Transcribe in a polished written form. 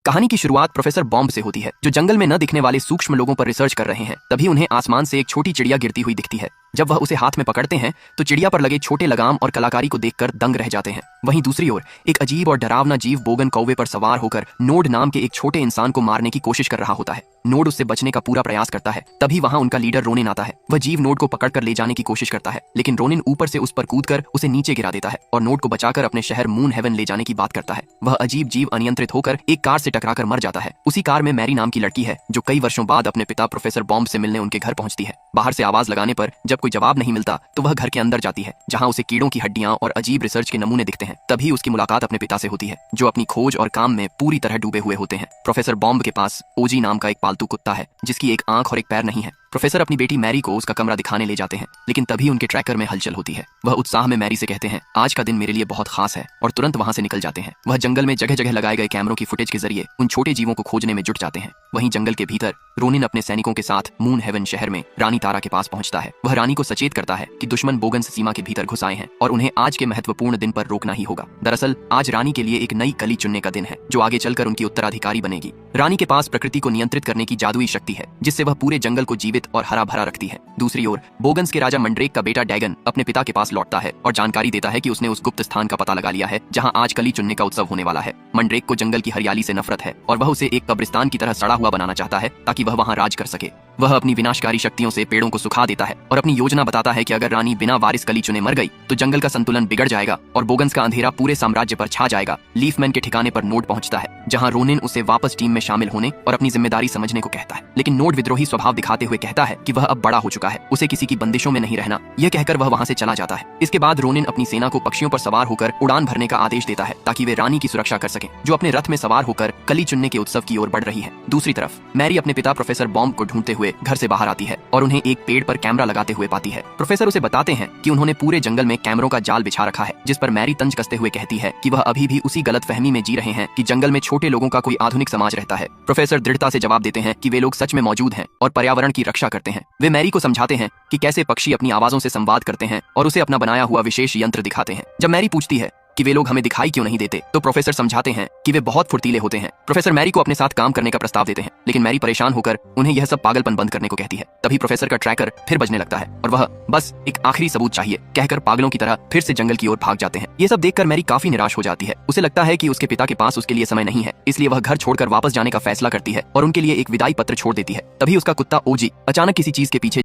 कहानी की शुरुआत प्रोफेसर बॉम्ब से होती है, जो जंगल में न दिखने वाले सूक्ष्म लोगों पर रिसर्च कर रहे हैं। तभी उन्हें आसमान से एक छोटी चिड़िया गिरती हुई दिखती है। जब वह उसे हाथ में पकड़ते हैं तो चिड़िया पर लगे छोटे लगाम और कलाकारी को देखकर दंग रह जाते हैं। वहीं दूसरी ओर एक अजीब और डरावना जीव बोगन कौवे पर सवार होकर नोड नाम के एक छोटे इंसान को मारने की कोशिश कर रहा होता है। नोड उससे बचने का पूरा प्रयास करता है। तभी वहां उनका लीडर रोनिन आता है। वह जीव नोड को पकड़कर ले जाने की कोशिश करता है, लेकिन रोनिन ऊपर से उस पर कूदकर उसे नीचे गिरा देता है और नोड को बचाकर अपने शहर मून हेवन ले जाने की बात करता है। वह अजीब जीव अनियंत्रित होकर एक कार से टकराकर मर जाता है। उसी कार में मैरी नाम की लड़की है, जो कई वर्षों बाद अपने पिता प्रोफेसर बॉम्ब से मिलने उनके घर पहुंचती है। बाहर से आवाज लगाने पर जब कोई जवाब नहीं मिलता तो वह घर के अंदर जाती है, जहां उसे कीड़ों की हड्डियां और अजीब रिसर्च के नमूने दिखते हैं। तभी उसकी मुलाकात अपने पिता से होती है, जो अपनी खोज और काम में पूरी तरह डूबे हुए होते हैं। प्रोफेसर बॉम्ब के पास ओजी नाम का एक पालतू कुत्ता है, जिसकी एक आंख और एक पैर नहीं है। प्रोफेसर अपनी बेटी मैरी को उसका कमरा दिखाने ले जाते हैं, लेकिन तभी उनके ट्रैकर में हलचल होती है। वह उत्साह में मैरी से कहते हैं, आज का दिन मेरे लिए बहुत खास है, और तुरंत वहां से निकल जाते हैं। वह जंगल में जगह जगह लगाए गए कैमरों की फुटेज के जरिए उन छोटे जीवों को खोजने में जुट जाते हैं। वहीं जंगल के भीतर रोनिन अपने सैनिकों के साथ मून हेवन शहर में रानी तारा के पास पहुंचता है। वह रानी को सचेत करता है कि दुश्मन बोगन्स सीमा के भीतर घुस आए हैं और उन्हें आज के महत्वपूर्ण दिन पर रोकना ही होगा। दरअसल आज रानी के लिए एक नई कली चुनने का दिन है, जो आगे चलकर उनकी उत्तराधिकारी बनेगी। रानी के पास प्रकृति को नियंत्रित करने की जादुई शक्ति है, जिससे वह पूरे जंगल को जीवित और हरा भरा रखती है। दूसरी ओर बोगन्स के राजा मंड्रेक का बेटा डैगन अपने पिता के पास लौटता है और जानकारी देता है कि उसने उस गुप्त स्थान का पता लगा लिया है, जहां आज कली चुनने का उत्सव होने वाला है। मंड्रेक को जंगल की हरियाली से नफरत है और वह उसे एक कब्रिस्तान की तरह सड़ा हुआ बनाना चाहता है, ताकि वह वहां राज कर सके। वह अपनी विनाशकारी शक्तियों से पेड़ों को सुखा देता है और अपनी योजना बताता है कि अगर रानी बिना वारिस कली चुने मर गई तो जंगल का संतुलन बिगड़ जाएगा और बोगन्स का अंधेरा पूरे साम्राज्य पर छा जाएगा। लीफमैन के ठिकाने पर नोड पहुंचता है, जहां रोनिन उसे वापस टीम में शामिल होने और अपनी जिम्मेदारी समझने को कहता है, लेकिन नोड विद्रोही स्वभाव दिखाते हुए कहता है कि वह अब बड़ा हो चुका है, उसे किसी की बंदिशों में नहीं रहना। यह कहकर वह वहां से चला जाता है। इसके बाद रोनिन अपनी सेना को पक्षियों पर सवार होकर उड़ान भरने का आदेश देता है, ताकि वे रानी की सुरक्षा कर सकें, जो अपने रथ में सवार होकर कली चुनने के उत्सव की ओर बढ़ रही है। दूसरी तरफ मैरी अपने पिता प्रोफेसर बॉम्ब को ढूंढते हुए घर से बाहर आती है और उन्हें एक पेड़ पर कैमरा लगाते हुए पाती है। प्रोफेसर उसे बताते हैं कि उन्होंने पूरे जंगल में कैमरों का जाल बिछा रखा है, जिस पर मैरी तंज कसते हुए कहती है कि वह अभी भी उसी गलतफहमी में जी रहे हैं कि जंगल में छोटे लोगों का कोई आधुनिक समाज रहता है। प्रोफेसर दृढ़ता से जवाब देते हैं कि वे लोग सच में मौजूद हैं और पर्यावरण की रक्षा करते हैं। वे मैरी को समझाते हैं कि कैसे पक्षी अपनी आवाजों से संवाद करते हैं और उसे अपना बनाया हुआ विशेष यंत्र दिखाते हैं। जब मैरी पूछती है कि वे लोग हमें दिखाई क्यों नहीं देते, तो प्रोफेसर समझाते हैं कि वे बहुत फुर्तीले होते हैं। प्रोफेसर मैरी को अपने साथ काम करने का प्रस्ताव देते हैं, लेकिन मैरी परेशान होकर उन्हें यह सब पागलपन बंद करने को कहती है। तभी प्रोफेसर का ट्रैकर फिर बजने लगता है और वह बस एक आखिरी सबूत चाहिए कहकर पागलों की तरह फिर से जंगल की ओर भाग जाते हैं। ये सब देखकर मैरी काफी निराश हो जाती है। उसे लगता है कि उसके पिता के पास उसके लिए समय नहीं है, इसलिए वह घर छोड़कर वापस जाने का फैसला करती है और उनके लिए एक विदाई पत्र छोड़ देती है। तभी उसका कुत्ता ओजी अचानक किसी चीज के पीछे